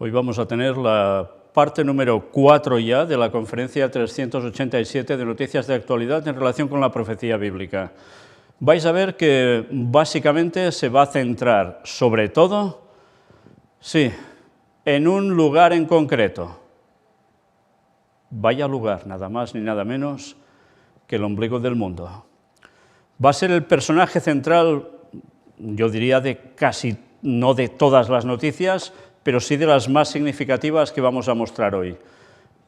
Hoy vamos a tener la parte número 4 ya de la conferencia 387 de Noticias de Actualidad en relación con la profecía bíblica. Vais a ver que básicamente se va a centrar sobre todo, sí, en un lugar en concreto. Vaya lugar, nada más ni nada menos que el ombligo del mundo. Va a ser el personaje central, yo diría, de casi, no de todas las noticias, pero sí de las más significativas que vamos a mostrar hoy.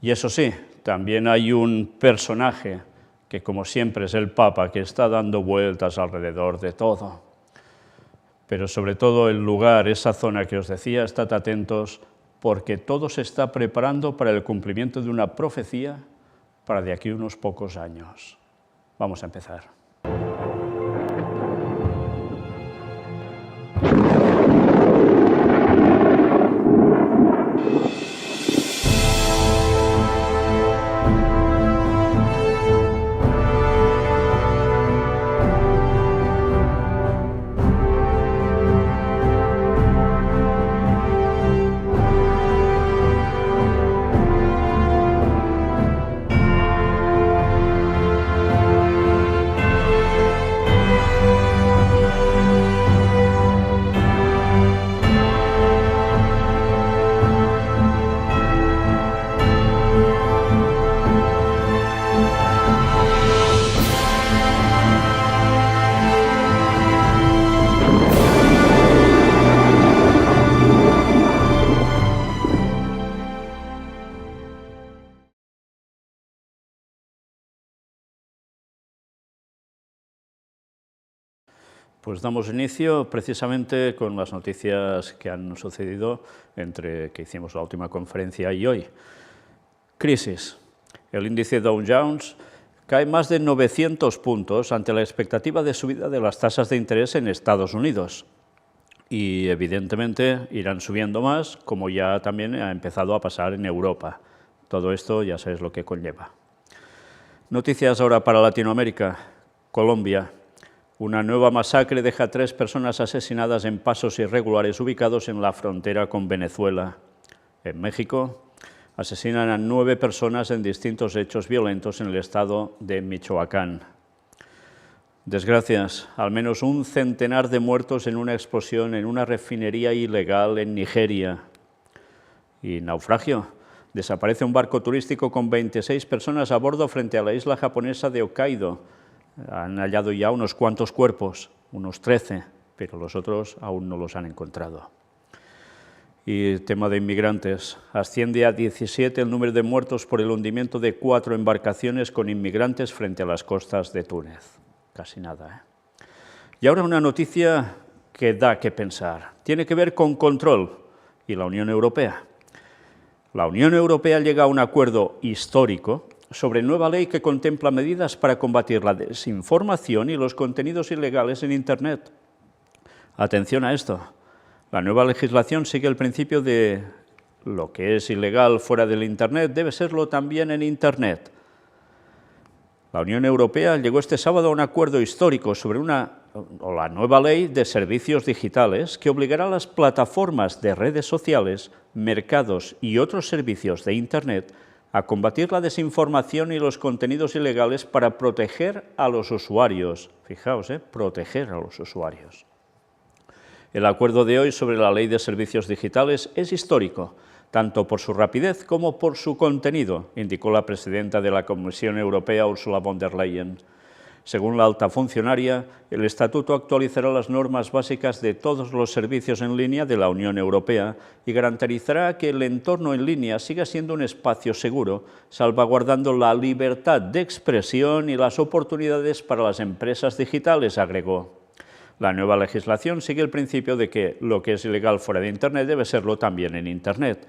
Y eso sí, también hay un personaje que, como siempre, es el Papa, que está dando vueltas alrededor de todo. Pero sobre todo el lugar, esa zona que os decía, estad atentos, porque todo se está preparando para el cumplimiento de una profecía para de aquí unos pocos años. Vamos a empezar. Pues damos inicio precisamente con las noticias que han sucedido entre que hicimos la última conferencia y hoy. Crisis. El índice Dow Jones cae más de 900 puntos ante la expectativa de subida de las tasas de interés en Estados Unidos. Y evidentemente irán subiendo más, como ya también ha empezado a pasar en Europa. Todo esto ya sabéis lo que conlleva. Noticias ahora para Latinoamérica. Colombia. Una nueva masacre deja a 3 personas asesinadas en pasos irregulares ubicados en la frontera con Venezuela. En México, asesinan a 9 personas en distintos hechos violentos en el estado de Michoacán. Desgracias, al menos un centenar de muertos en una explosión en una refinería ilegal en Nigeria. Y naufragio. Desaparece un barco turístico con 26 personas a bordo frente a la isla japonesa de Hokkaido. Han hallado ya unos cuantos cuerpos, unos 13, pero los otros aún no los han encontrado. Y tema de inmigrantes. Asciende a 17 el número de muertos por el hundimiento de 4 embarcaciones con inmigrantes frente a las costas de Túnez. Casi nada, ¿eh? Y ahora una noticia que da que pensar. Tiene que ver con control y la Unión Europea. La Unión Europea llega a un acuerdo histórico sobre nueva ley que contempla medidas para combatir la desinformación y los contenidos ilegales en Internet. Atención a esto. La nueva legislación sigue el principio de lo que es ilegal fuera del Internet debe serlo también en Internet. La Unión Europea llegó este sábado a un acuerdo histórico sobre la nueva ley de servicios digitales que obligará a las plataformas de redes sociales, mercados y otros servicios de Internet a combatir la desinformación y los contenidos ilegales para proteger a los usuarios. Fijaos, proteger a los usuarios. El acuerdo de hoy sobre la Ley de Servicios Digitales es histórico, tanto por su rapidez como por su contenido, indicó la presidenta de la Comisión Europea, Ursula von der Leyen. Según la alta funcionaria, el Estatuto actualizará las normas básicas de todos los servicios en línea de la Unión Europea y garantizará que el entorno en línea siga siendo un espacio seguro, salvaguardando la libertad de expresión y las oportunidades para las empresas digitales, agregó. La nueva legislación sigue el principio de que lo que es ilegal fuera de Internet debe serlo también en Internet.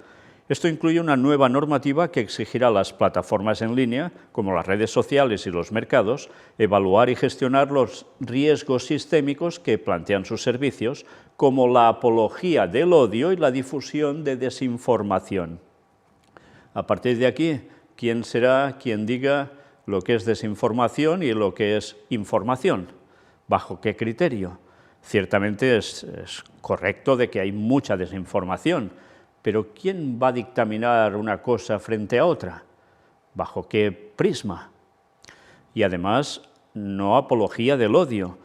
Esto incluye una nueva normativa que exigirá a las plataformas en línea, como las redes sociales y los mercados, evaluar y gestionar los riesgos sistémicos que plantean sus servicios, como la apología del odio y la difusión de desinformación. A partir de aquí, ¿quién será quien diga lo que es desinformación y lo que es información? ¿Bajo qué criterio? Ciertamente es correcto de que hay mucha desinformación, Pero ¿quién va a dictaminar una cosa frente a otra? ¿Bajo qué prisma? Y además, no apología del odio.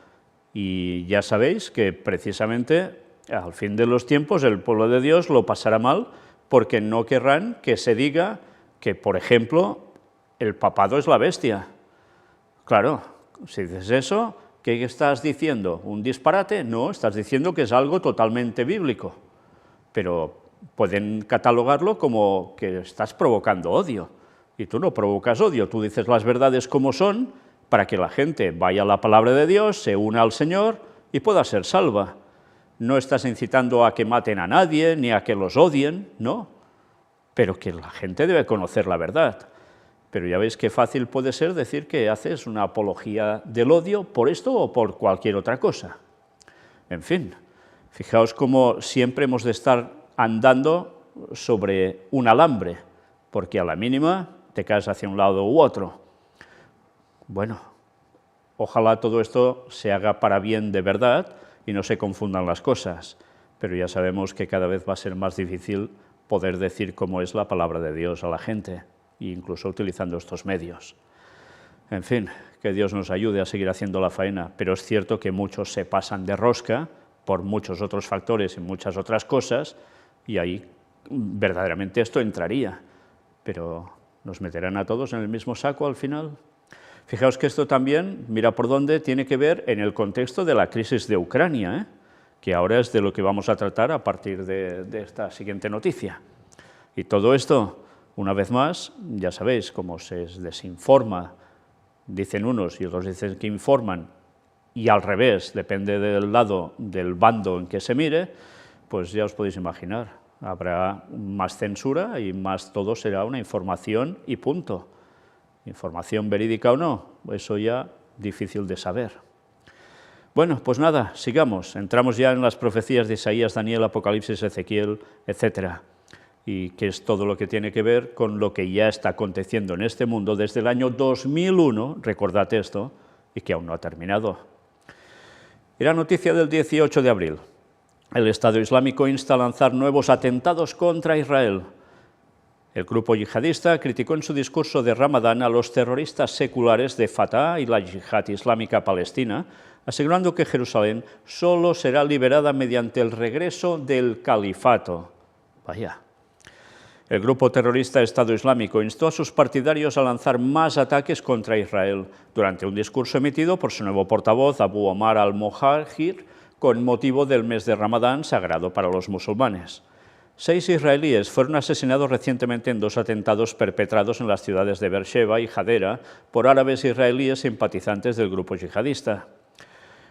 Y ya sabéis que precisamente al fin de los tiempos el pueblo de Dios lo pasará mal porque no querrán que se diga que, por ejemplo, el papado es la bestia. Claro, si dices eso, ¿qué estás diciendo? ¿Un disparate? No, estás diciendo que es algo totalmente bíblico. Pero pueden catalogarlo como que estás provocando odio. Y tú no provocas odio, tú dices las verdades como son para que la gente vaya a la palabra de Dios, se una al Señor y pueda ser salva. No estás incitando a que maten a nadie, ni a que los odien, no, pero que la gente debe conocer la verdad. Pero ya veis qué fácil puede ser decir que haces una apología del odio por esto o por cualquier otra cosa. En fin, fijaos cómo siempre hemos de estar andando sobre un alambre, porque a la mínima te caes hacia un lado u otro. Bueno, ojalá todo esto se haga para bien de verdad y no se confundan las cosas, pero ya sabemos que cada vez va a ser más difícil poder decir cómo es la palabra de Dios a la gente, incluso utilizando estos medios. En fin, que Dios nos ayude a seguir haciendo la faena, pero es cierto que muchos se pasan de rosca por muchos otros factores y muchas otras cosas, y ahí verdaderamente esto entraría, pero ¿nos meterán a todos en el mismo saco al final? Fijaos que esto también, mira por dónde, tiene que ver en el contexto de la crisis de Ucrania, que ahora es de lo que vamos a tratar a partir de esta siguiente noticia. Y todo esto, una vez más, ya sabéis, cómo se desinforma, dicen unos y otros dicen que informan, y al revés, depende del lado, del bando en que se mire, pues ya os podéis imaginar, habrá más censura y más todo será una información y punto. Información verídica o no, eso ya difícil de saber. Bueno, pues nada, sigamos. Entramos ya en las profecías de Isaías, Daniel, Apocalipsis, Ezequiel, etc. Y que es todo lo que tiene que ver con lo que ya está aconteciendo en este mundo desde el año 2001, recordad esto, y que aún no ha terminado. Era noticia del 18 de abril. El Estado Islámico insta a lanzar nuevos atentados contra Israel. El grupo yihadista criticó en su discurso de Ramadán a los terroristas seculares de Fatah y la Yihad Islámica Palestina, asegurando que Jerusalén solo será liberada mediante el regreso del califato. Vaya. El grupo terrorista Estado Islámico instó a sus partidarios a lanzar más ataques contra Israel durante un discurso emitido por su nuevo portavoz, Abu Omar al-Muhajir, con motivo del mes de Ramadán sagrado para los musulmanes. 6 israelíes fueron asesinados recientemente en 2 atentados perpetrados en las ciudades de Beersheba y Hadera por árabes israelíes simpatizantes del grupo yihadista.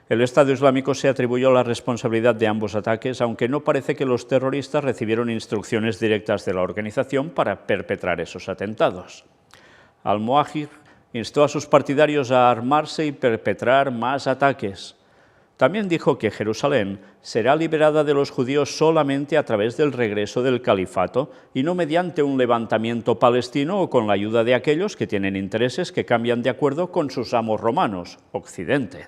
El Estado Islámico se atribuyó la responsabilidad de ambos ataques, aunque no parece que los terroristas recibieron instrucciones directas de la organización para perpetrar esos atentados. Al-Muhajir instó a sus partidarios a armarse y perpetrar más ataques. También dijo que Jerusalén será liberada de los judíos solamente a través del regreso del califato y no mediante un levantamiento palestino o con la ayuda de aquellos que tienen intereses que cambian de acuerdo con sus amos romanos, Occidente.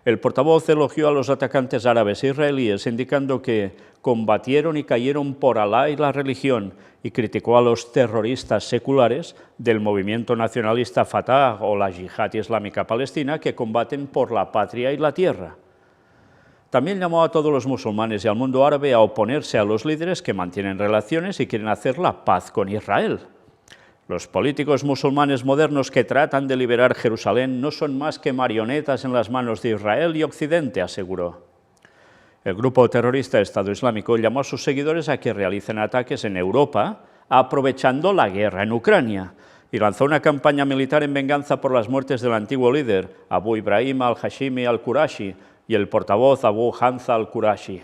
El portavoz elogió a los atacantes árabes e israelíes, indicando que combatieron y cayeron por Alá y la religión, y criticó a los terroristas seculares del movimiento nacionalista Fatah o la Yihad Islámica Palestina que combaten por la patria y la tierra. También llamó a todos los musulmanes y al mundo árabe a oponerse a los líderes que mantienen relaciones y quieren hacer la paz con Israel. Los políticos musulmanes modernos que tratan de liberar Jerusalén no son más que marionetas en las manos de Israel y Occidente, aseguró. El grupo terrorista Estado Islámico llamó a sus seguidores a que realicen ataques en Europa, aprovechando la guerra en Ucrania, y lanzó una campaña militar en venganza por las muertes del antiguo líder, Abu Ibrahim al-Hashimi al-Qurashi, y el portavoz Abu Hamza al-Qurashi.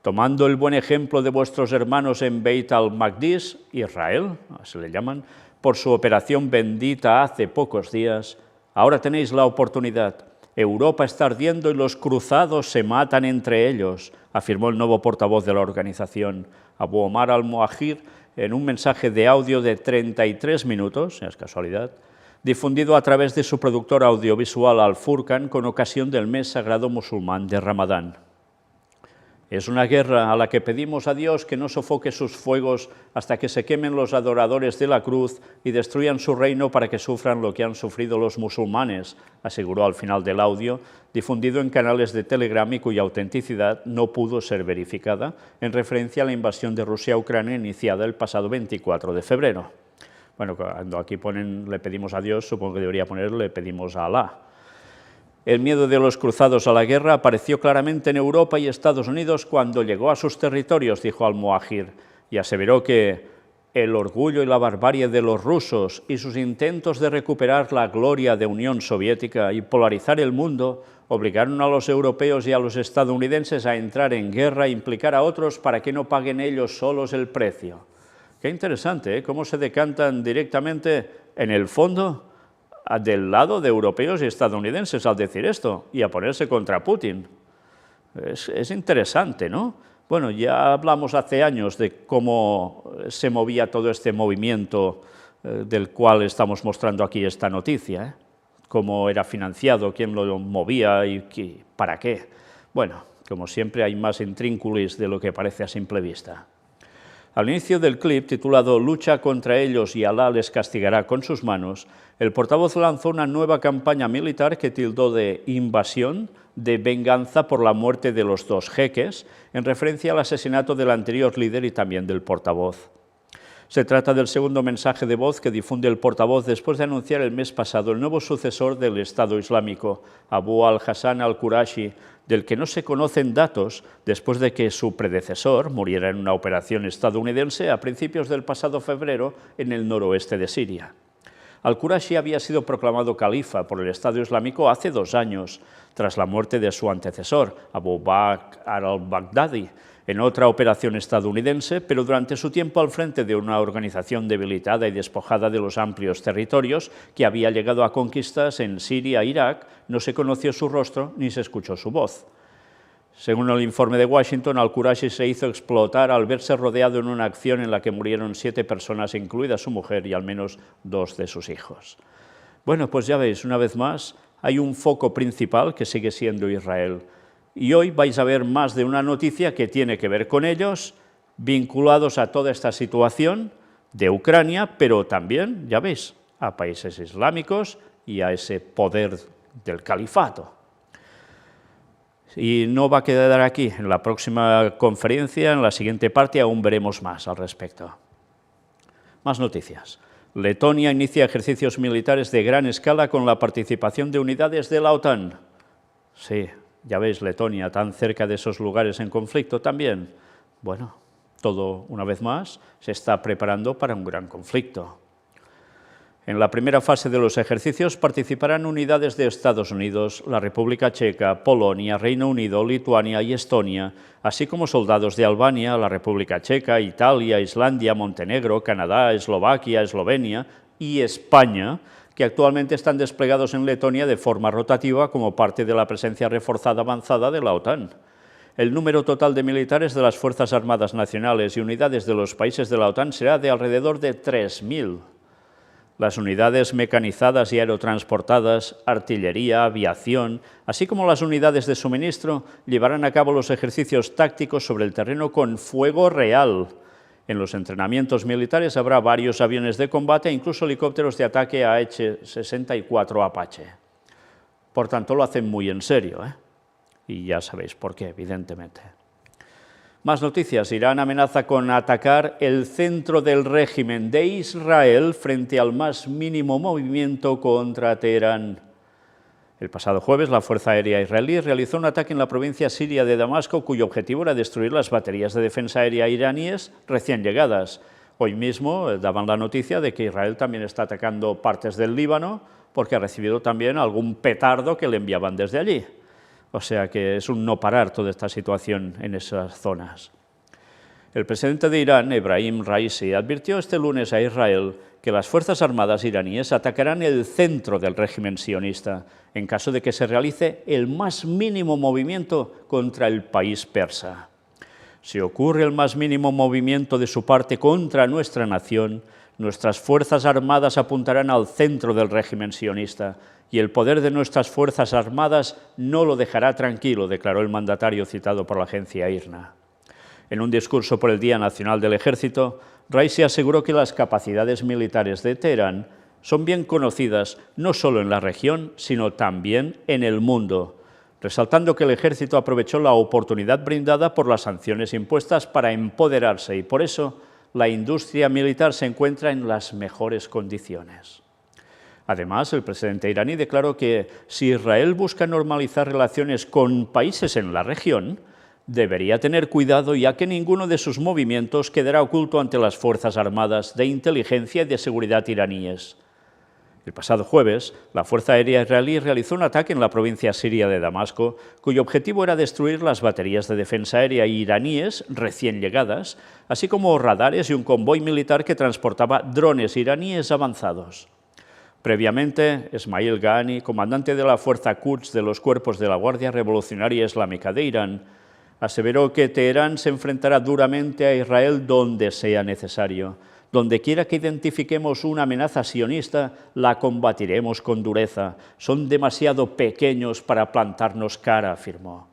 Tomando el buen ejemplo de vuestros hermanos en Beit al-Maqdis, Israel, así le llaman, por su operación bendita hace pocos días, ahora tenéis la oportunidad. Europa está ardiendo y los cruzados se matan entre ellos, afirmó el nuevo portavoz de la organización, Abu Omar al-Muhajir, en un mensaje de audio de 33 minutos, es casualidad, difundido a través de su productor audiovisual Al Furqan con ocasión del mes sagrado musulmán de Ramadán. Es una guerra a la que pedimos a Dios que no sofoque sus fuegos hasta que se quemen los adoradores de la cruz y destruyan su reino para que sufran lo que han sufrido los musulmanes, aseguró al final del audio, difundido en canales de Telegram y cuya autenticidad no pudo ser verificada, en referencia a la invasión de Rusia a Ucrania iniciada el pasado 24 de febrero. Bueno, cuando aquí ponen le pedimos a Dios, supongo que debería poner le pedimos a Alá. El miedo de los cruzados a la guerra apareció claramente en Europa y Estados Unidos cuando llegó a sus territorios, dijo al-Muhajir, y aseveró que el orgullo y la barbarie de los rusos y sus intentos de recuperar la gloria de Unión Soviética y polarizar el mundo obligaron a los europeos y a los estadounidenses a entrar en guerra e implicar a otros para que no paguen ellos solos el precio. Qué interesante, ¿eh? Cómo se decantan directamente en el fondo del lado de europeos y estadounidenses al decir esto y a ponerse contra Putin. Es interesante, ¿no? Bueno, ya hablamos hace años de cómo se movía todo este movimiento del cual estamos mostrando aquí esta noticia, ¿eh? Cómo era financiado, quién lo movía y para qué. Bueno, como siempre hay más intrínculis de lo que parece a simple vista. Al inicio del clip, titulado «Lucha contra ellos y Alá les castigará con sus manos», el portavoz lanzó una nueva campaña militar que tildó de invasión, de venganza por la muerte de los dos jeques, en referencia al asesinato del anterior líder y también del portavoz. Se trata del segundo mensaje de voz que difunde el portavoz después de anunciar el mes pasado el nuevo sucesor del Estado Islámico, Abu al-Hassan al-Qurashi, del que no se conocen datos después de que su predecesor muriera en una operación estadounidense a principios del pasado febrero en el noroeste de Siria. Al-Qurashi había sido proclamado califa por el Estado Islámico hace 2 años, tras la muerte de su antecesor, Abu Bakr al-Baghdadi, en otra operación estadounidense, pero durante su tiempo al frente de una organización debilitada y despojada de los amplios territorios que había llegado a conquistas en Siria e Irak, no se conoció su rostro ni se escuchó su voz. Según el informe de Washington, al-Qurashi se hizo explotar al verse rodeado en una acción en la que murieron 7 personas, incluida su mujer y al menos 2 de sus hijos. Bueno, pues ya veis, una vez más, hay un foco principal que sigue siendo Israel. Y hoy vais a ver más de una noticia que tiene que ver con ellos, vinculados a toda esta situación de Ucrania, pero también, ya veis, a países islámicos y a ese poder del califato. Y no va a quedar aquí. En la próxima conferencia, en la siguiente parte, aún veremos más al respecto. Más noticias. Letonia inicia ejercicios militares de gran escala con la participación de unidades de la OTAN. Sí, ya veis, Letonia, tan cerca de esos lugares en conflicto también. Bueno, todo, una vez más, se está preparando para un gran conflicto. En la primera fase de los ejercicios participarán unidades de Estados Unidos, la República Checa, Polonia, Reino Unido, Lituania y Estonia, así como soldados de Albania, la República Checa, Italia, Islandia, Montenegro, Canadá, Eslovaquia, Eslovenia y España, que actualmente están desplegados en Letonia de forma rotativa como parte de la presencia reforzada avanzada de la OTAN. El número total de militares de las Fuerzas Armadas Nacionales y unidades de los países de la OTAN será de alrededor de 3.000. Las unidades mecanizadas y aerotransportadas, artillería, aviación, así como las unidades de suministro, llevarán a cabo los ejercicios tácticos sobre el terreno con fuego real. En los entrenamientos militares habrá varios aviones de combate e incluso helicópteros de ataque AH-64 Apache. Por tanto, lo hacen muy en serio, ¿eh? Y ya sabéis por qué, evidentemente. Más noticias. Irán amenaza con atacar el centro del régimen de Israel frente al más mínimo movimiento contra Teherán. El pasado jueves, la Fuerza Aérea Israelí realizó un ataque en la provincia siria de Damasco, cuyo objetivo era destruir las baterías de defensa aérea iraníes recién llegadas. Hoy mismo daban la noticia de que Israel también está atacando partes del Líbano, porque ha recibido también algún petardo que le enviaban desde allí. O sea que es un no parar toda esta situación en esas zonas. El presidente de Irán, Ebrahim Raisi, advirtió este lunes a Israel que las Fuerzas Armadas iraníes atacarán el centro del régimen sionista en caso de que se realice el más mínimo movimiento contra el país persa. Si ocurre el más mínimo movimiento de su parte contra nuestra nación, Nuestras fuerzas armadas apuntarán al centro del régimen sionista y el poder de nuestras fuerzas armadas no lo dejará tranquilo, declaró el mandatario citado por la agencia IRNA. En un discurso por el Día Nacional del Ejército, Raisi aseguró que las capacidades militares de Teherán son bien conocidas no solo en la región, sino también en el mundo, resaltando que el ejército aprovechó la oportunidad brindada por las sanciones impuestas para empoderarse y por eso la industria militar se encuentra en las mejores condiciones. Además, el presidente iraní declaró que si Israel busca normalizar relaciones con países en la región, debería tener cuidado ya que ninguno de sus movimientos quedará oculto ante las Fuerzas Armadas de Inteligencia y de Seguridad iraníes. El pasado jueves, la Fuerza Aérea israelí realizó un ataque en la provincia siria de Damasco, cuyo objetivo era destruir las baterías de defensa aérea iraníes recién llegadas, así como radares y un convoy militar que transportaba drones iraníes avanzados. Previamente, Esmail Ghani, comandante de la Fuerza Quds de los cuerpos de la Guardia Revolucionaria Islámica de Irán, aseveró que Teherán se enfrentará duramente a Israel donde sea necesario. Donde quiera que identifiquemos una amenaza sionista, la combatiremos con dureza. Son demasiado pequeños para plantarnos cara, afirmó.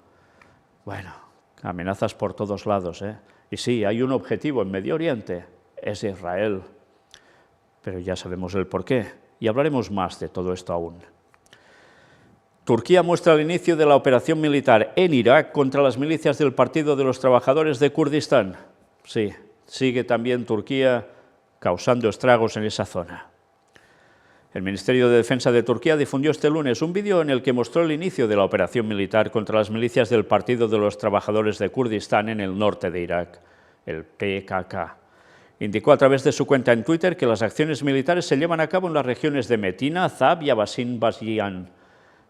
Bueno, amenazas por todos lados, ¿eh? Y sí, hay un objetivo en Medio Oriente, es Israel. Pero ya sabemos el porqué, y hablaremos más de todo esto aún. Turquía muestra el inicio de la operación militar en Irak contra las milicias del Partido de los Trabajadores de Kurdistán. Sí, sigue también Turquía causando estragos en esa zona. El Ministerio de Defensa de Turquía difundió este lunes un vídeo en el que mostró el inicio de la operación militar contra las milicias del Partido de los Trabajadores de Kurdistán en el norte de Irak, el PKK. Indicó a través de su cuenta en Twitter que las acciones militares se llevan a cabo en las regiones de Metina, Azab y Abasin Bashiyan.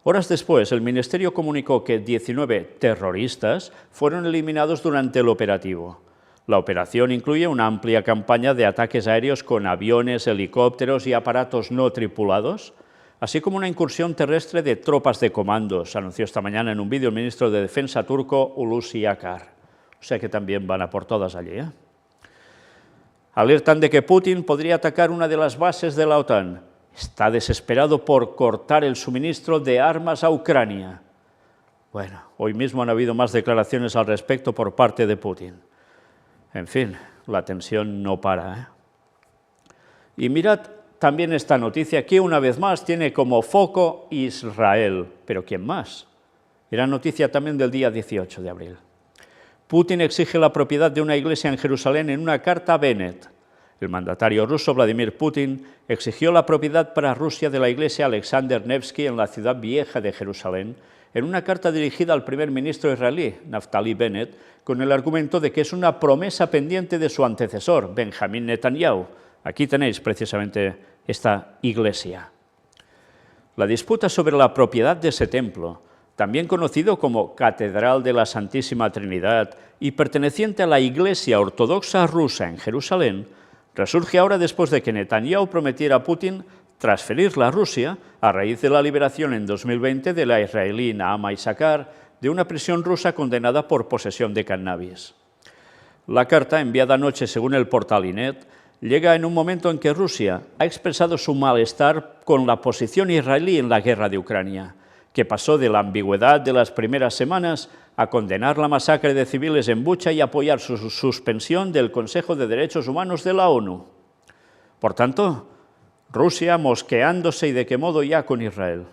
Horas después, el Ministerio comunicó que 19 terroristas fueron eliminados durante el operativo. La operación incluye una amplia campaña de ataques aéreos con aviones, helicópteros y aparatos no tripulados, así como una incursión terrestre de tropas de comandos, anunció esta mañana en un vídeo el ministro de Defensa turco Hulusi Akar. O sea que también van a por todas allí, ¿eh? Alertan de que Putin podría atacar una de las bases de la OTAN. Está desesperado por cortar el suministro de armas a Ucrania. Bueno, hoy mismo han habido más declaraciones al respecto por parte de Putin. En fin, la tensión no para, ¿eh? Y mirad también esta noticia que una vez más tiene como foco Israel. ¿Pero quién más? Era noticia también del día 18 de abril. Putin exige la propiedad de una iglesia en Jerusalén en una carta a Bennett. El mandatario ruso Vladimir Putin exigió la propiedad para Rusia de la iglesia Alexander Nevsky en la ciudad vieja de Jerusalén, en una carta dirigida al primer ministro israelí, Naftali Bennett, con el argumento de que es una promesa pendiente de su antecesor, Benjamín Netanyahu. Aquí tenéis precisamente esta iglesia. La disputa sobre la propiedad de ese templo, también conocido como Catedral de la Santísima Trinidad y perteneciente a la Iglesia Ortodoxa Rusa en Jerusalén, resurge ahora después de que Netanyahu prometiera a Putin transferirla a Rusia a raíz de la liberación en 2020 de la israelí Naama Issachar de una prisión rusa condenada por posesión de cannabis. La carta, enviada anoche según el portal Ynet, llega en un momento en que Rusia ha expresado su malestar con la posición israelí en la guerra de Ucrania, que pasó de la ambigüedad de las primeras semanas a condenar la masacre de civiles en Bucha y apoyar su suspensión del Consejo de Derechos Humanos de la ONU. Por tanto, Rusia mosqueándose y de qué modo ya con Israel.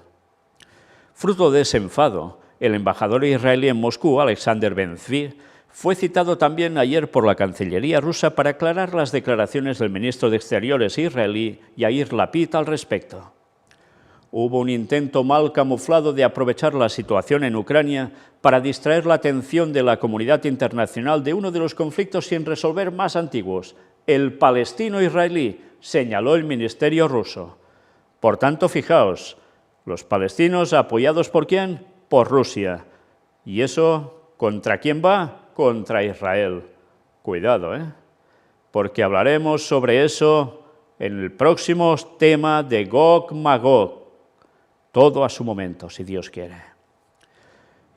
Fruto de ese enfado, el embajador israelí en Moscú, Alexander Ben-Zvi, fue citado también ayer por la Cancillería rusa para aclarar las declaraciones del ministro de Exteriores israelí, Yair Lapid, al respecto. Hubo un intento mal camuflado de aprovechar la situación en Ucrania para distraer la atención de la comunidad internacional de uno de los conflictos sin resolver más antiguos, el palestino-israelí, señaló el ministerio ruso. Por tanto, fijaos, los palestinos apoyados ¿por quién? Por Rusia. ¿Y eso contra quién va? Contra Israel. Cuidado, porque hablaremos sobre eso en el próximo tema de Gog-Magog. Todo a su momento, si Dios quiere.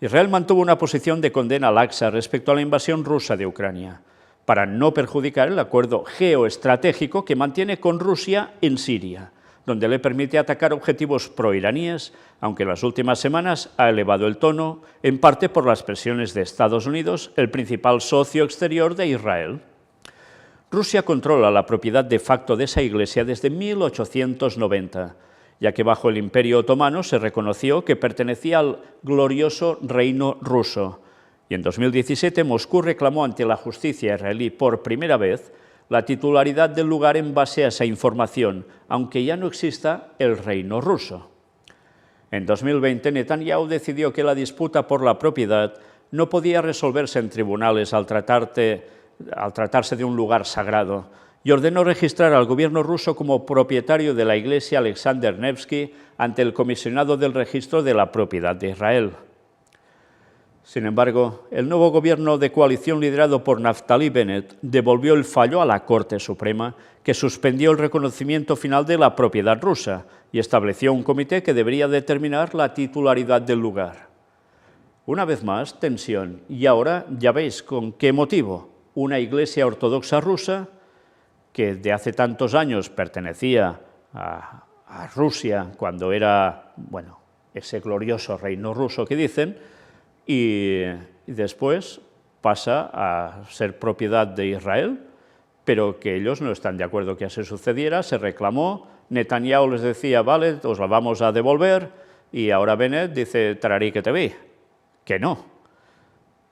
Israel mantuvo una posición de condena laxa respecto a la invasión rusa de Ucrania. para no perjudicar el acuerdo geoestratégico que mantiene con Rusia en Siria, donde le permite atacar objetivos proiraníes, aunque en las últimas semanas ha elevado el tono, en parte por las presiones de Estados Unidos, el principal socio exterior de Israel. Rusia controla la propiedad de facto de esa iglesia desde 1890, ya que bajo el Imperio Otomano se reconoció que pertenecía al glorioso Reino ruso, y en 2017 Moscú reclamó ante la justicia israelí por primera vez la titularidad del lugar en base a esa información, aunque ya no exista el Reino ruso. En 2020, Netanyahu decidió que la disputa por la propiedad no podía resolverse en tribunales al tratarse de un lugar sagrado, y ordenó registrar al gobierno ruso como propietario de la iglesia Alexander Nevsky ante el comisionado del registro de la propiedad de Israel. Sin embargo, el nuevo gobierno de coalición liderado por Naftali Bennett devolvió el fallo a la Corte Suprema, que suspendió el reconocimiento final de la propiedad rusa y estableció un comité que debería determinar la titularidad del lugar. Una vez más, tensión. Y ahora ya veis con qué motivo. Una iglesia ortodoxa rusa, que de hace tantos años pertenecía a Rusia, cuando era, bueno, ese glorioso reino ruso que dicen, y después pasa a ser propiedad de Israel, pero que ellos no están de acuerdo que así sucediera, se reclamó, Netanyahu les decía, vale, os la vamos a devolver, y ahora Bennett dice, tararí que te vi, que no.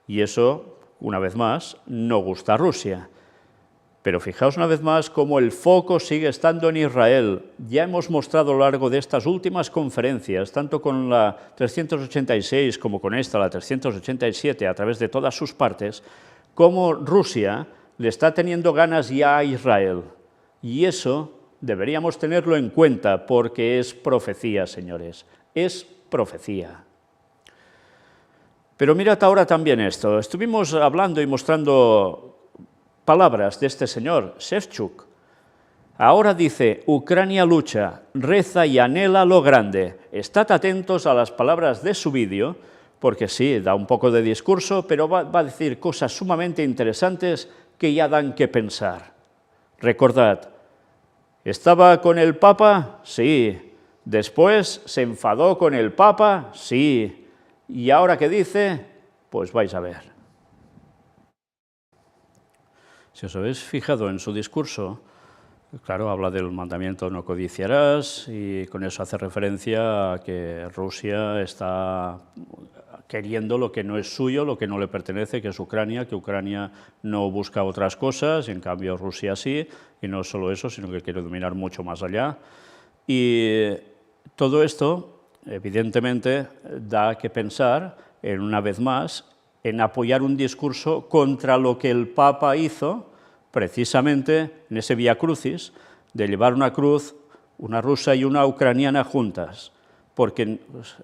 Y eso, una vez más, no gusta a Rusia. Pero fijaos una vez más cómo el foco sigue estando en Israel. Ya hemos mostrado a lo largo de estas últimas conferencias, tanto con la 386 como con esta, la 387, a través de todas sus partes, cómo Rusia le está teniendo ganas ya a Israel. Y eso deberíamos tenerlo en cuenta porque es profecía, señores, es profecía. Pero mirad ahora también esto. Estuvimos hablando y mostrando palabras de este señor, Shevchuk. Ahora dice, Ucrania lucha, reza y anhela lo grande. Estad atentos a las palabras de su vídeo, porque sí, da un poco de discurso, pero va a decir cosas sumamente interesantes que ya dan que pensar. Recordad, ¿estaba con el Papa? Sí. Después se enfadó con el Papa, sí. ¿Y ahora qué dice? Pues vais a ver. Si os habéis fijado en su discurso, claro, habla del mandamiento no codiciarás y con eso hace referencia a que Rusia está queriendo lo que no es suyo, lo que no le pertenece, que es Ucrania, que Ucrania no busca otras cosas, en cambio Rusia sí, y no solo eso, sino que quiere dominar mucho más allá. Y todo esto, evidentemente, da que pensar, una vez más, en apoyar un discurso contra lo que el Papa hizo, precisamente en ese Vía Crucis, de llevar una cruz, una rusa y una ucraniana juntas, porque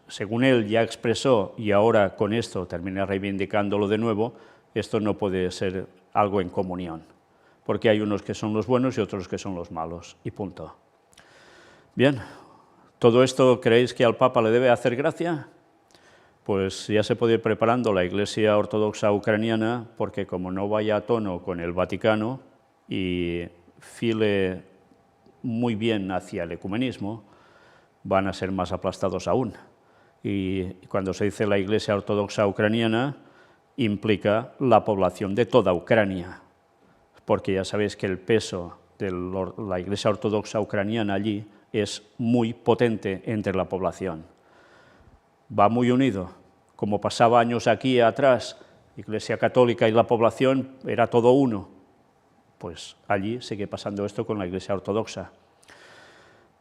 según él ya expresó, y ahora con esto termina reivindicándolo de nuevo, esto no puede ser algo en comunión, porque hay unos que son los buenos y otros que son los malos, y punto. Bien, ¿todo esto creéis que al Papa le debe hacer gracia? Pues ya se puede ir preparando la Iglesia Ortodoxa Ucraniana, porque como no vaya a tono con el Vaticano y file muy bien hacia el ecumenismo, van a ser más aplastados aún. Y cuando se dice la Iglesia Ortodoxa Ucraniana, implica la población de toda Ucrania, porque ya sabéis que el peso de la Iglesia Ortodoxa Ucraniana allí es muy potente entre la población. Va muy unido, como pasaba años aquí atrás, Iglesia Católica y la población era todo uno, pues allí sigue pasando esto con la Iglesia Ortodoxa.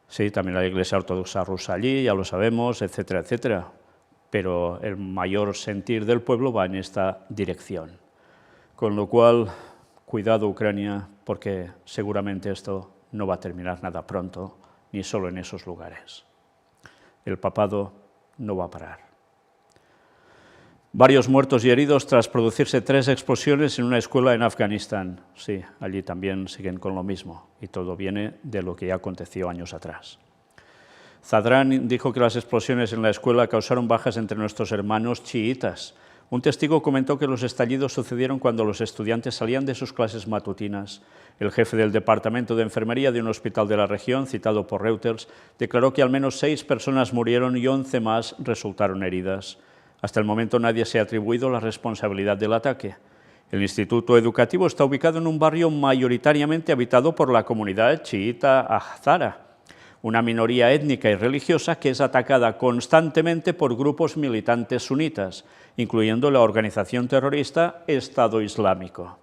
Sí, también la Iglesia Ortodoxa rusa allí, ya lo sabemos, etcétera, etcétera, pero el mayor sentir del pueblo va en esta dirección. Con lo cual, cuidado Ucrania, porque seguramente esto no va a terminar nada pronto, ni solo en esos lugares. El papado no va a parar. Varios muertos y heridos tras producirse 3 explosiones en una escuela en Afganistán. Sí, allí también siguen con lo mismo, y todo viene de lo que ya aconteció años atrás. Zadran dijo que las explosiones en la escuela causaron bajas entre nuestros hermanos chiitas. Un testigo comentó que los estallidos sucedieron cuando los estudiantes salían de sus clases matutinas. El jefe del departamento de enfermería de un hospital de la región, citado por Reuters, declaró que al menos 6 personas murieron y 11 más resultaron heridas. Hasta el momento nadie se ha atribuido la responsabilidad del ataque. El instituto educativo está ubicado en un barrio mayoritariamente habitado por la comunidad chiita Hazara, una minoría étnica y religiosa que es atacada constantemente por grupos militantes sunitas, incluyendo la organización terrorista Estado Islámico.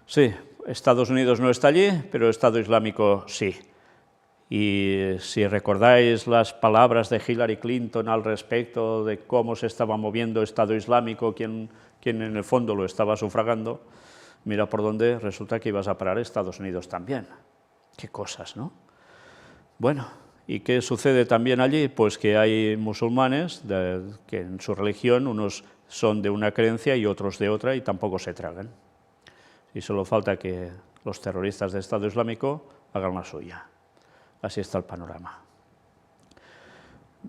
Sí, Estados Unidos no está allí, pero Estado Islámico sí. Y si recordáis las palabras de Hillary Clinton al respecto de cómo se estaba moviendo Estado Islámico, quién en el fondo lo estaba sufragando, mira por dónde resulta que ibas a parar Estados Unidos también. Qué cosas, ¿no? Bueno, ¿y qué sucede también allí? Pues que hay musulmanes que en su religión unos son de una creencia y otros de otra y tampoco se tragan. Y solo falta que los terroristas de Estado Islámico hagan la suya. Así está el panorama.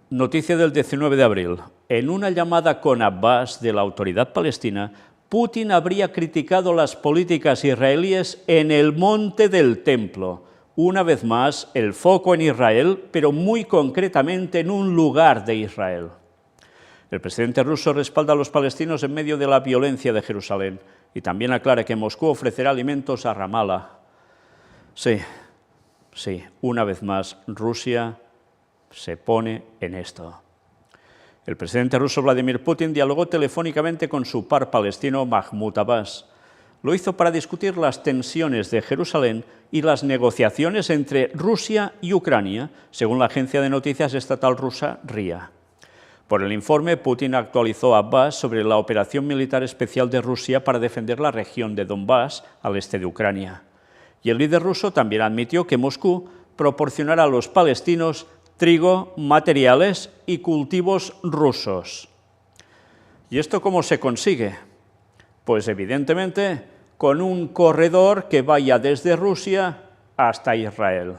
Noticia del 19 de abril. En una llamada con Abbas de la Autoridad Palestina, Putin habría criticado las políticas israelíes en el Monte del Templo. Una vez más, el foco en Israel, pero muy concretamente en un lugar de Israel. El presidente ruso respalda a los palestinos en medio de la violencia de Jerusalén y también aclara que Moscú ofrecerá alimentos a Ramallah. Sí, una vez más, Rusia se pone en esto. El presidente ruso Vladimir Putin dialogó telefónicamente con su par palestino Mahmoud Abbas. Lo hizo para discutir las tensiones de Jerusalén y las negociaciones entre Rusia y Ucrania, según la agencia de noticias estatal rusa RIA. Por el informe, Putin actualizó a Abbas sobre la operación militar especial de Rusia para defender la región de Donbass, al este de Ucrania. Y el líder ruso también admitió que Moscú proporcionará a los palestinos trigo, materiales y cultivos rusos. ¿Y esto cómo se consigue? Pues evidentemente con un corredor que vaya desde Rusia hasta Israel.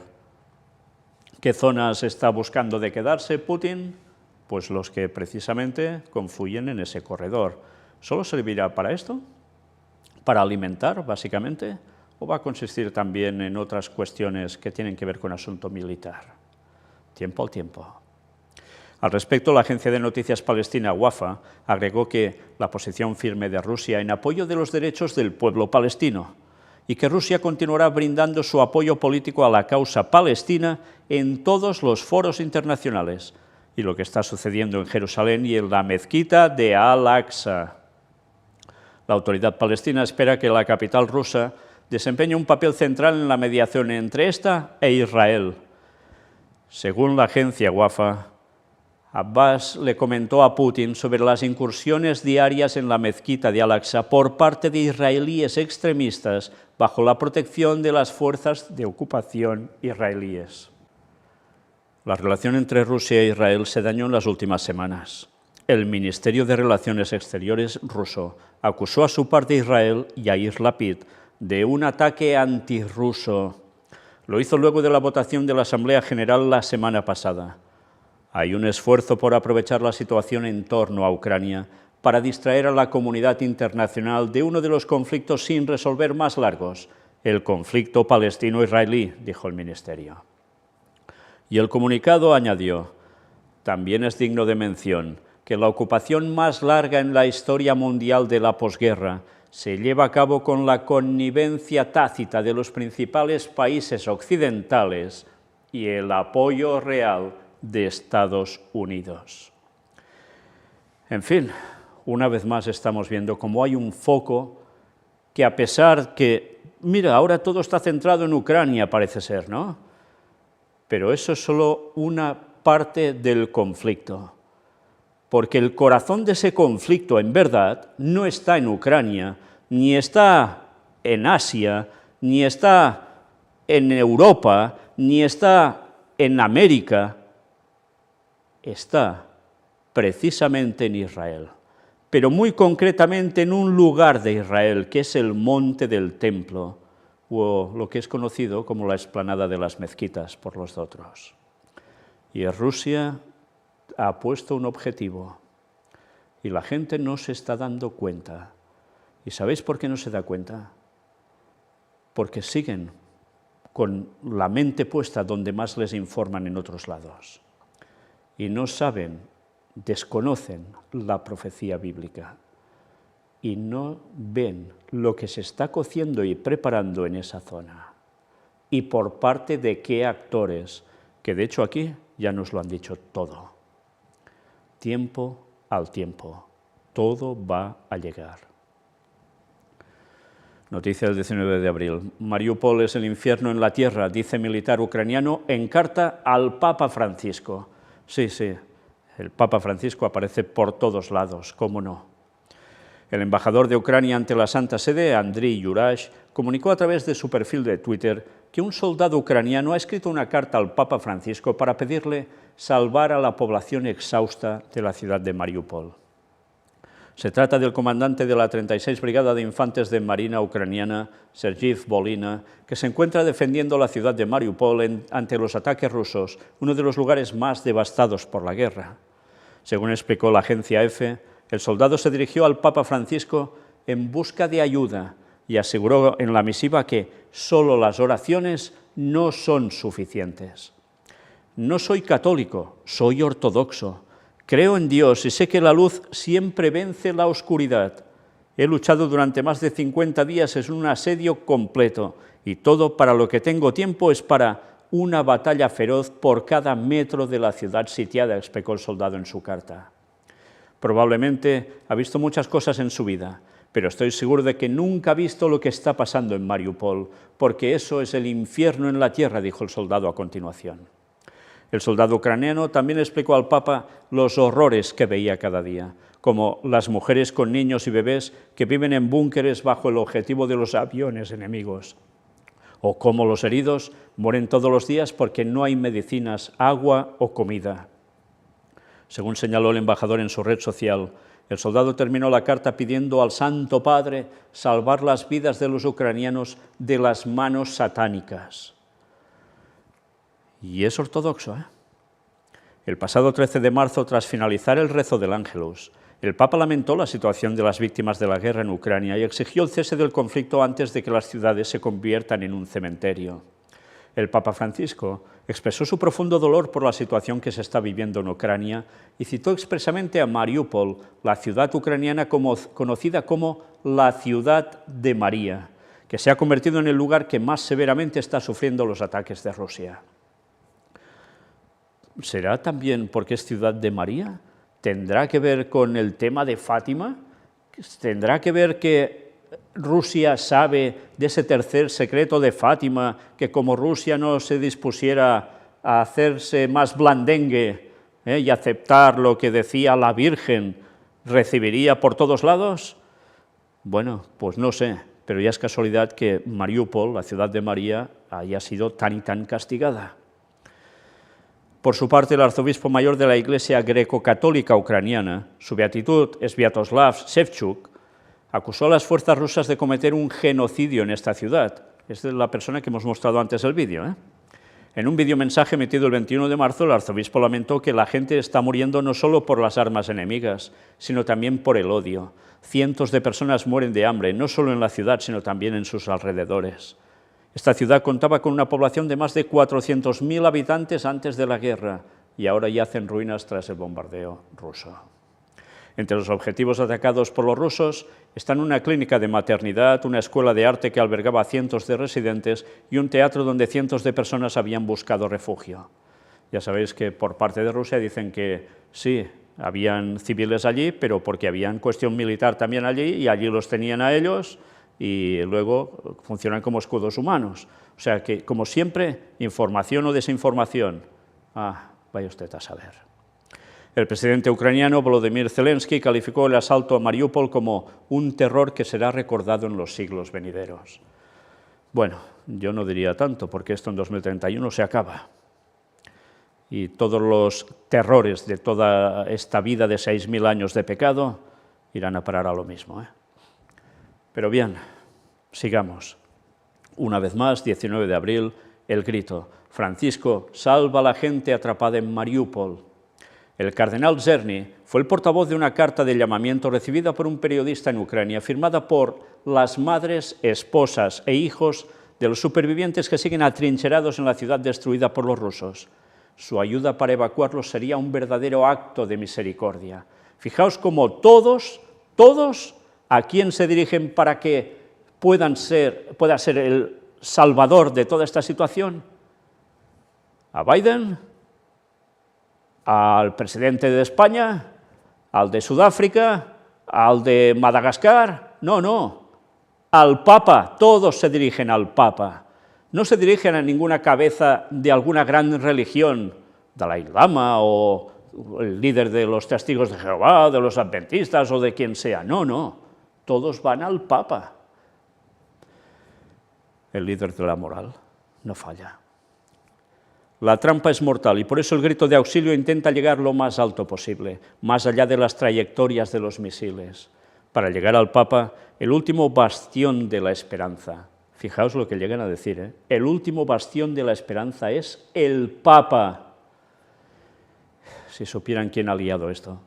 ¿Qué zonas está buscando de quedarse Putin? Pues los que precisamente confluyen en ese corredor. ¿Solo servirá para esto? ¿Para alimentar, básicamente? ¿O va a consistir también en otras cuestiones que tienen que ver con asunto militar? Tiempo al tiempo. Al respecto, la agencia de noticias palestina Wafa agregó que la posición firme de Rusia en apoyo de los derechos del pueblo palestino y que Rusia continuará brindando su apoyo político a la causa palestina en todos los foros internacionales y lo que está sucediendo en Jerusalén y en la mezquita de Al-Aqsa. La autoridad palestina espera que la capital rusa desempeñe un papel central en la mediación entre esta e Israel. Según la agencia Wafa, Abbas le comentó a Putin sobre las incursiones diarias en la mezquita de Al-Aqsa por parte de israelíes extremistas bajo la protección de las fuerzas de ocupación israelíes. La relación entre Rusia e Israel se dañó en las últimas semanas. El Ministerio de Relaciones Exteriores ruso acusó a su par de Israel, Yair Lapid, de un ataque antirruso. Lo hizo luego de la votación de la Asamblea General la semana pasada. Hay un esfuerzo por aprovechar la situación en torno a Ucrania para distraer a la comunidad internacional de uno de los conflictos sin resolver más largos, el conflicto palestino-israelí, dijo el ministerio. Y el comunicado añadió, también es digno de mención que la ocupación más larga en la historia mundial de la posguerra se lleva a cabo con la connivencia tácita de los principales países occidentales y el apoyo real de Estados Unidos. En fin, una vez más estamos viendo cómo hay un foco que a pesar que, mira, ahora todo está centrado en Ucrania, parece ser, ¿no? Pero eso es solo una parte del conflicto, porque el corazón de ese conflicto, en verdad, no está en Ucrania, ni está en Asia, ni está en Europa, ni está en América, está precisamente en Israel, pero muy concretamente en un lugar de Israel, que es el Monte del Templo, o lo que es conocido como la explanada de las mezquitas por los otros. Y Rusia ha puesto un objetivo, y la gente no se está dando cuenta. ¿Y sabéis por qué no se da cuenta? Porque siguen con la mente puesta donde más les informan en otros lados. Y no saben, desconocen la profecía bíblica. Y no ven lo que se está cociendo y preparando en esa zona. Y por parte de qué actores, que de hecho aquí ya nos lo han dicho todo. Tiempo al tiempo, todo va a llegar. Noticia del 19 de abril. Mariupol es el infierno en la tierra, dice militar ucraniano en carta al Papa Francisco. Sí, el Papa Francisco aparece por todos lados, ¿cómo no? El embajador de Ucrania ante la Santa Sede, Andriy Yurash, comunicó a través de su perfil de Twitter que un soldado ucraniano ha escrito una carta al Papa Francisco para pedirle salvar a la población exhausta de la ciudad de Mariupol. Se trata del comandante de la 36 Brigada de Infantes de Marina ucraniana, Sergiy Volina, que se encuentra defendiendo la ciudad de Mariupol ante los ataques rusos, uno de los lugares más devastados por la guerra. Según explicó la agencia EFE, el soldado se dirigió al Papa Francisco en busca de ayuda y aseguró en la misiva que solo las oraciones no son suficientes. No soy católico, soy ortodoxo. Creo en Dios y sé que la luz siempre vence la oscuridad. He luchado durante más de 50 días en un asedio completo y todo para lo que tengo tiempo es para una batalla feroz por cada metro de la ciudad sitiada, explicó el soldado en su carta. Probablemente ha visto muchas cosas en su vida, pero estoy seguro de que nunca ha visto lo que está pasando en Mariupol, porque eso es el infierno en la tierra, dijo el soldado a continuación. El soldado ucraniano también explicó al Papa los horrores que veía cada día, como las mujeres con niños y bebés que viven en búnkeres bajo el objetivo de los aviones enemigos, o cómo los heridos mueren todos los días porque no hay medicinas, agua o comida. Según señaló el embajador en su red social, el soldado terminó la carta pidiendo al Santo Padre salvar las vidas de los ucranianos de las manos satánicas. Y es ortodoxo, ¿eh? El pasado 13 de marzo, tras finalizar el rezo del Ángelus, el Papa lamentó la situación de las víctimas de la guerra en Ucrania y exigió el cese del conflicto antes de que las ciudades se conviertan en un cementerio. El Papa Francisco expresó su profundo dolor por la situación que se está viviendo en Ucrania y citó expresamente a Mariupol, la ciudad ucraniana conocida como la ciudad de María, que se ha convertido en el lugar que más severamente está sufriendo los ataques de Rusia. ¿Será también porque es ciudad de María? ¿Tendrá que ver con el tema de Fátima? ¿Tendrá que ver que Rusia sabe de ese tercer secreto de Fátima, que como Rusia no se dispusiera a hacerse más blandengue y aceptar lo que decía la Virgen, recibiría por todos lados? Bueno, pues no sé, pero ya es casualidad que Mariupol, la ciudad de María, haya sido tan y tan castigada. Por su parte, el arzobispo mayor de la Iglesia greco-católica ucraniana, su beatitud Sviatoslav Shevchuk, acusó a las fuerzas rusas de cometer un genocidio en esta ciudad. Esta es la persona que hemos mostrado antes el vídeo. En un videomensaje emitido el 21 de marzo, el arzobispo lamentó que la gente está muriendo no solo por las armas enemigas, sino también por el odio. Cientos de personas mueren de hambre, no solo en la ciudad, sino también en sus alrededores. Esta ciudad contaba con una población de más de 400.000 habitantes antes de la guerra y ahora yace en ruinas tras el bombardeo ruso. Entre los objetivos atacados por los rusos están una clínica de maternidad, una escuela de arte que albergaba a cientos de residentes y un teatro donde cientos de personas habían buscado refugio. Ya sabéis que por parte de Rusia dicen que sí, habían civiles allí, pero porque habían cuestión militar también allí y allí los tenían a ellos y luego funcionan como escudos humanos. O sea que, como siempre, información o desinformación. Vaya usted a saber. El presidente ucraniano Volodymyr Zelensky calificó el asalto a Mariupol como un terror que será recordado en los siglos venideros. Bueno, yo no diría tanto, porque esto en 2031 se acaba. Y todos los terrores de toda esta vida de 6.000 años de pecado irán a parar a lo mismo, Pero bien, sigamos. Una vez más, 19 de abril, el grito: Francisco, salva a la gente atrapada en Mariupol. El cardenal Czerny fue el portavoz de una carta de llamamiento recibida por un periodista en Ucrania, firmada por las madres, esposas e hijos de los supervivientes que siguen atrincherados en la ciudad destruida por los rusos. Su ayuda para evacuarlos sería un verdadero acto de misericordia. Fijaos cómo todos, a quién se dirigen para que pueda ser el salvador de toda esta situación. A Biden, al presidente de España, al de Sudáfrica, al de Madagascar. No, al Papa, todos se dirigen al Papa. No se dirigen a ninguna cabeza de alguna gran religión, Dalai Lama o el líder de los Testigos de Jehová, de los Adventistas o de quien sea. No, todos van al Papa. El líder de la moral no falla. La trampa es mortal y por eso el grito de auxilio intenta llegar lo más alto posible, más allá de las trayectorias de los misiles, para llegar al Papa, el último bastión de la esperanza. Fijaos lo que llegan a decir, el último bastión de la esperanza es el Papa. Si supieran quién ha liado esto.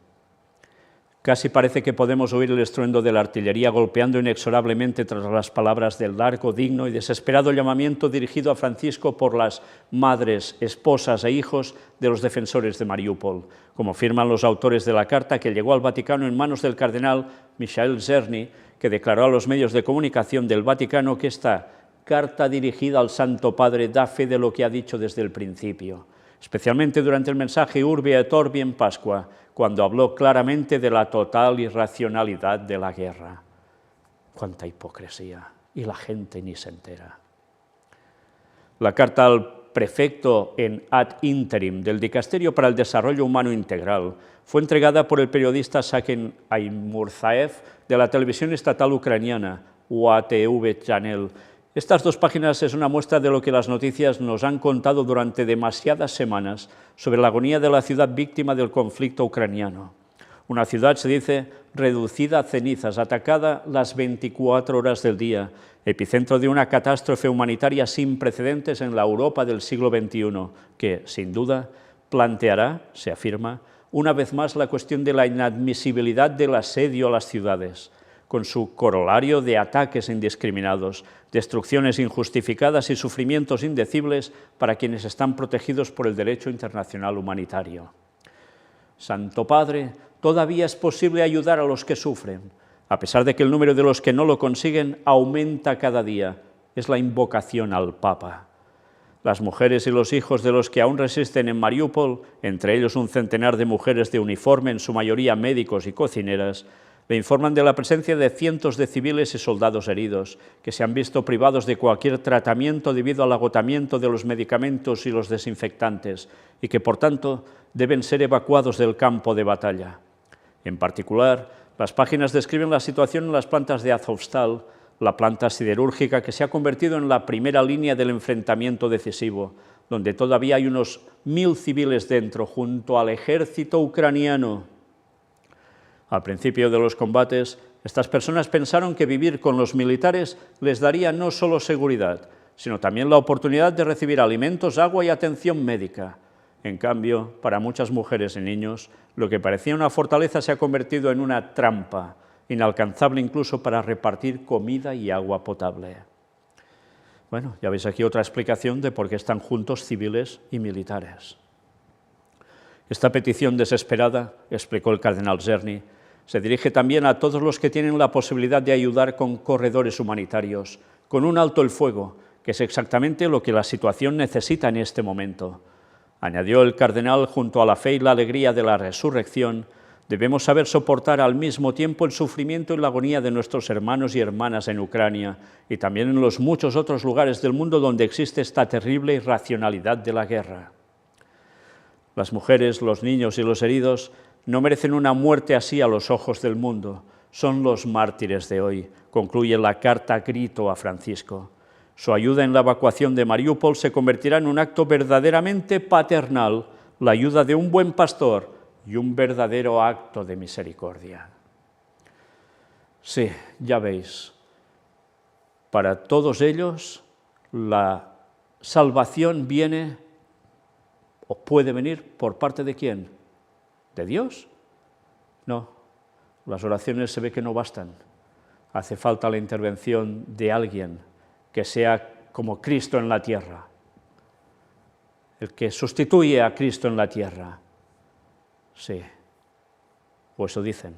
Casi parece que podemos oír el estruendo de la artillería golpeando inexorablemente tras las palabras del largo, digno y desesperado llamamiento dirigido a Francisco por las madres, esposas e hijos de los defensores de Mariúpol, como afirman los autores de la carta que llegó al Vaticano en manos del cardenal Michael Czerny, que declaró a los medios de comunicación del Vaticano que esta carta dirigida al Santo Padre da fe de lo que ha dicho desde el principio, especialmente durante el mensaje Urbi et Orbi en Pascua, cuando habló claramente de la total irracionalidad de la guerra. ¡Cuánta hipocresía! Y la gente ni se entera. La carta al prefecto en ad interim del Dicasterio para el Desarrollo Humano Integral fue entregada por el periodista Saken Aimurzaev de la televisión estatal ucraniana, UATV Channel. Estas dos páginas es una muestra de lo que las noticias nos han contado durante demasiadas semanas sobre la agonía de la ciudad víctima del conflicto ucraniano. Una ciudad, se dice, reducida a cenizas, atacada las 24 horas del día, epicentro de una catástrofe humanitaria sin precedentes en la Europa del siglo XXI, que, sin duda, planteará, se afirma, una vez más la cuestión de la inadmisibilidad del asedio a las ciudades, con su corolario de ataques indiscriminados, destrucciones injustificadas y sufrimientos indecibles para quienes están protegidos por el derecho internacional humanitario. Santo Padre, todavía es posible ayudar a los que sufren, a pesar de que el número de los que no lo consiguen aumenta cada día. Es la invocación al Papa. Las mujeres y los hijos de los que aún resisten en Mariúpol, entre ellos un centenar de mujeres de uniforme, en su mayoría médicos y cocineras, le informan de la presencia de cientos de civiles y soldados heridos, que se han visto privados de cualquier tratamiento debido al agotamiento de los medicamentos y los desinfectantes, y que, por tanto, deben ser evacuados del campo de batalla. En particular, las páginas describen la situación en las plantas de Azovstal, la planta siderúrgica que se ha convertido en la primera línea del enfrentamiento decisivo, donde todavía hay unos 1000 civiles dentro, junto al ejército ucraniano. Al principio de los combates, estas personas pensaron que vivir con los militares les daría no solo seguridad, sino también la oportunidad de recibir alimentos, agua y atención médica. En cambio, para muchas mujeres y niños, lo que parecía una fortaleza se ha convertido en una trampa, inalcanzable incluso para repartir comida y agua potable. Bueno, ya veis aquí otra explicación de por qué están juntos civiles y militares. Esta petición desesperada, explicó el cardenal Czerny, se dirige también a todos los que tienen la posibilidad de ayudar con corredores humanitarios, con un alto el fuego, que es exactamente lo que la situación necesita en este momento. Añadió el cardenal, junto a la fe y la alegría de la resurrección, debemos saber soportar al mismo tiempo el sufrimiento y la agonía de nuestros hermanos y hermanas en Ucrania y también en los muchos otros lugares del mundo donde existe esta terrible irracionalidad de la guerra. Las mujeres, los niños y los heridos no merecen una muerte así a los ojos del mundo. Son los mártires de hoy, concluye la carta grito a Francisco. Su ayuda en la evacuación de Mariúpol se convertirá en un acto verdaderamente paternal, la ayuda de un buen pastor y un verdadero acto de misericordia. Sí, ya veis, para todos ellos la salvación viene o puede venir por parte de ¿quién? ¿De Dios? No, las oraciones se ve que no bastan. Hace falta la intervención de alguien que sea como Cristo en la tierra, el que sustituye a Cristo en la tierra. Sí, o eso dicen,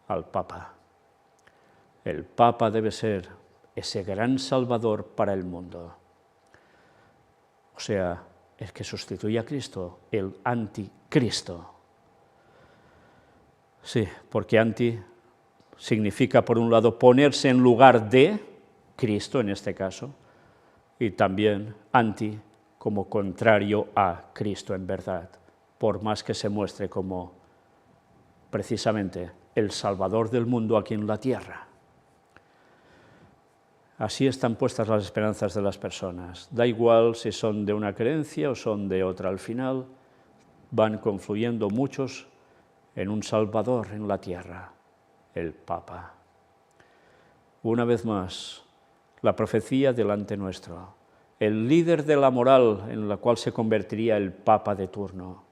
al Papa. El Papa debe ser ese gran Salvador para el mundo. O sea, el que sustituye a Cristo, el anticristo. Sí, porque anti significa, por un lado, ponerse en lugar de Cristo, en este caso, y también anti como contrario a Cristo en verdad, por más que se muestre como precisamente el Salvador del mundo aquí en la tierra. Así están puestas las esperanzas de las personas. Da igual si son de una creencia o son de otra. Al final van confluyendo muchos en un Salvador en la tierra, el Papa. Una vez más, la profecía delante nuestro, el líder de la moral en la cual se convertiría el Papa de turno.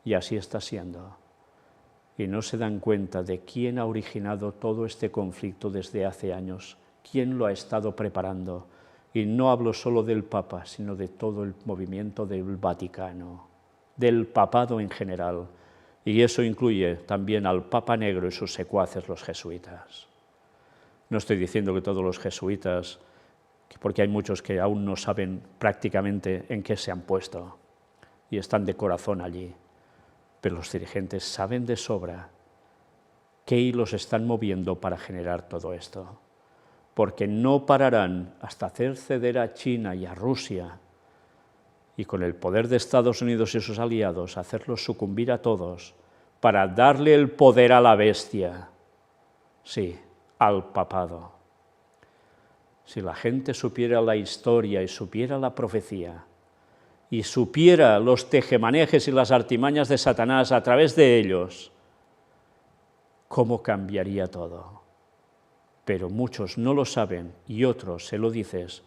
Y así está siendo. Y no se dan cuenta de quién ha originado todo este conflicto desde hace años, quién lo ha estado preparando. Y no hablo solo del Papa, sino de todo el movimiento del Vaticano, del papado en general. Y eso incluye también al Papa Negro y sus secuaces, los jesuitas. No estoy diciendo que todos los jesuitas, porque hay muchos que aún no saben prácticamente en qué se han puesto y están de corazón allí. Pero los dirigentes saben de sobra qué hilos están moviendo para generar todo esto. Porque no pararán hasta hacer ceder a China y a Rusia y con el poder de Estados Unidos y sus aliados hacerlos sucumbir a todos para darle el poder a la bestia, sí, al papado. Si la gente supiera la historia y supiera la profecía y supiera los tejemanejes y las artimañas de Satanás a través de ellos, ¿cómo cambiaría todo? Pero muchos no lo saben y otros se lo dices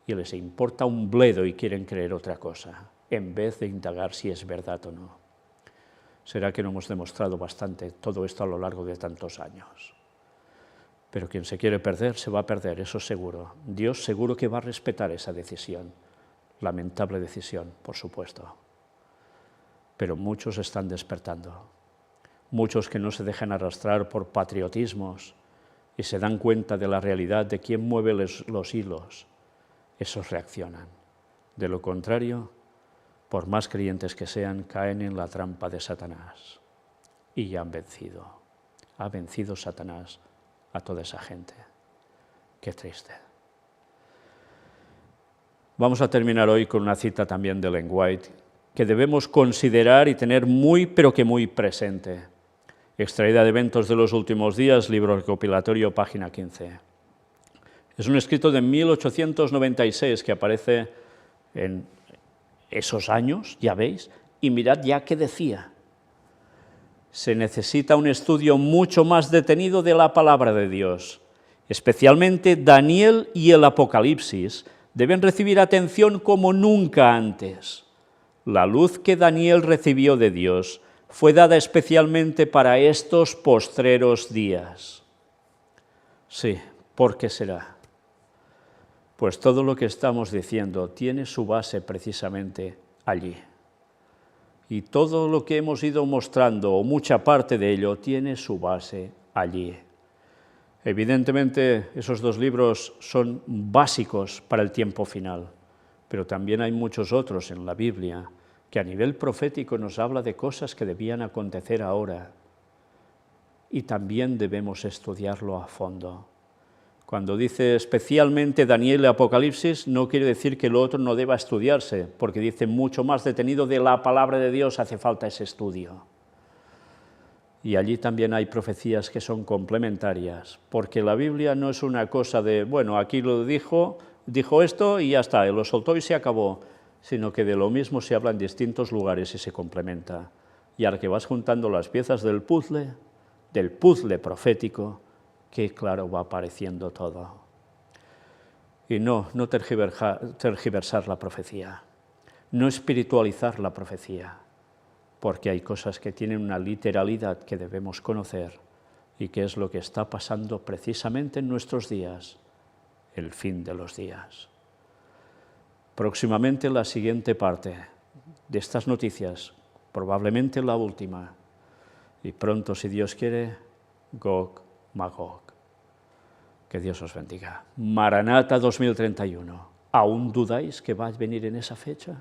y les importa un bledo y quieren creer otra cosa, en vez de indagar si es verdad o no. ¿Será que no hemos demostrado bastante todo esto a lo largo de tantos años? Pero quien se quiere perder, se va a perder, eso seguro. Dios seguro que va a respetar esa decisión, lamentable decisión, por supuesto. Pero muchos están despertando, muchos que no se dejan arrastrar por patriotismos y se dan cuenta de la realidad de quién mueve los hilos, esos reaccionan. De lo contrario, por más creyentes que sean, caen en la trampa de Satanás y ya han vencido. Ha vencido Satanás a toda esa gente. Qué triste. Vamos a terminar hoy con una cita también de Ellen White que debemos considerar y tener muy, pero que muy presente. Extraída de Eventos de los Últimos Días, libro recopilatorio, página 15. Es un escrito de 1896 que aparece en esos años, ya veis, y mirad ya qué decía. Se necesita un estudio mucho más detenido de la palabra de Dios. Especialmente Daniel y el Apocalipsis deben recibir atención como nunca antes. La luz que Daniel recibió de Dios fue dada especialmente para estos postreros días. Sí, ¿por qué será? Pues todo lo que estamos diciendo tiene su base precisamente allí. Y todo lo que hemos ido mostrando, o mucha parte de ello, tiene su base allí. Evidentemente, esos dos libros son básicos para el tiempo final, pero también hay muchos otros en la Biblia que a nivel profético nos habla de cosas que debían acontecer ahora. Y también debemos estudiarlo a fondo. Cuando dice especialmente Daniel y Apocalipsis, no quiere decir que lo otro no deba estudiarse, porque dice mucho más detenido de la palabra de Dios, hace falta ese estudio. Y allí también hay profecías que son complementarias, porque la Biblia no es una cosa de, bueno, aquí lo dijo esto y ya está, lo soltó y se acabó, sino que de lo mismo se habla en distintos lugares y se complementa. Y al que vas juntando las piezas del puzzle profético, qué claro va apareciendo todo. Y no tergiversar la profecía, no espiritualizar la profecía, porque hay cosas que tienen una literalidad que debemos conocer y que es lo que está pasando precisamente en nuestros días, el fin de los días. Próximamente la siguiente parte de estas noticias, probablemente la última, y pronto, si Dios quiere, Gog, Magog. Que Dios os bendiga. Maranata 2031. ¿Aún dudáis que va a venir en esa fecha?